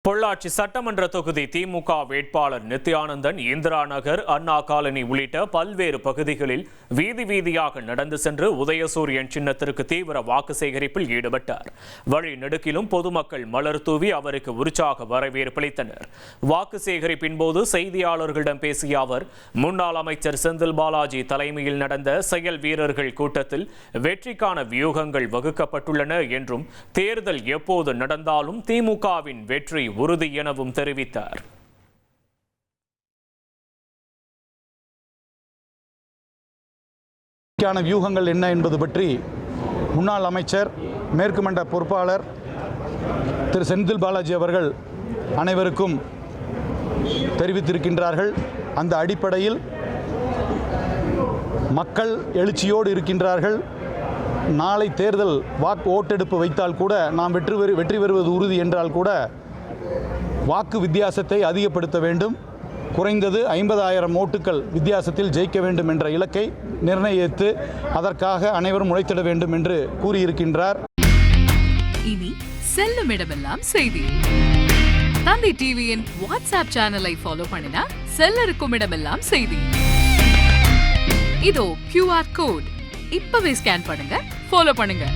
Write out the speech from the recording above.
பொள்ளாச்சி சட்டமன்ற தொகுதி திமுக வேட்பாளர் நித்யானந்தன் இந்திரா நகர், அண்ணா காலனி உள்ளிட்ட பல்வேறு பகுதிகளில் வீதி வீதியாக நடந்து சென்று உதயசூரியன் சின்னத்திற்கு தீவிர வாக்கு சேகரிப்பில் ஈடுபட்டார். வழி நெடுக்கிலும் பொதுமக்கள் மலர் தூவி அவருக்கு உற்சாக வரவேற்பளித்தனர். வாக்கு சேகரிப்பின் போது செய்தியாளர்களிடம் பேசிய அவர், முன்னாள் அமைச்சர் செந்தில் பாலாஜி தலைமையில் நடந்த செயல் வீரர்கள் கூட்டத்தில் வெற்றிக்கான வியூகங்கள் வகுக்கப்பட்டுள்ளன என்றும், தேர்தல் எப்போது நடந்தாலும் திமுகவின் வெற்றி உறுதி எனவும் தெரிவித்தார். வியூகங்கள் என்ன என்பது பற்றி முன்னாள் அமைச்சர், மேற்கு மண்டல பொறுப்பாளர் திரு செந்தில் பாலாஜி அவர்கள் அனைவருக்கும் தெரிவித்திருக்கின்றார்கள். அந்த அடிப்படையில் மக்கள் எழுச்சியோடு இருக்கின்றார்கள். நாளை தேர்தல் ஓட்டெடுப்பு வைத்தால் கூட நாம் வெற்றி பெறுவது உறுதி என்றால் கூட வாக்கு வித்தியாசத்தை அதிகப்படுத்த வேண்டும், குறைந்தது 50,000 ஓட்டுகள் வித்தியாசத்தில் ஜெயிக்க வேண்டும் என்ற இலக்கை நிர்ணயித்து அதற்காக அனைவரும் உழைத்திட வேண்டும் என்று கூறியிருக்கின்றார். இனி செல்லும் இடமெல்லாம் செய்தி. தந்தி டிவியின் வாட்ஸ்அப் சேனலை ஃபாலோ பண்ணினா செல்ல இருக்கும் இடமெல்லாம் செய்தி. இதோ QR கோட், இப்பவே ஸ்கேன் பண்ணுங்க, ஃபாலோ பண்ணுங்க.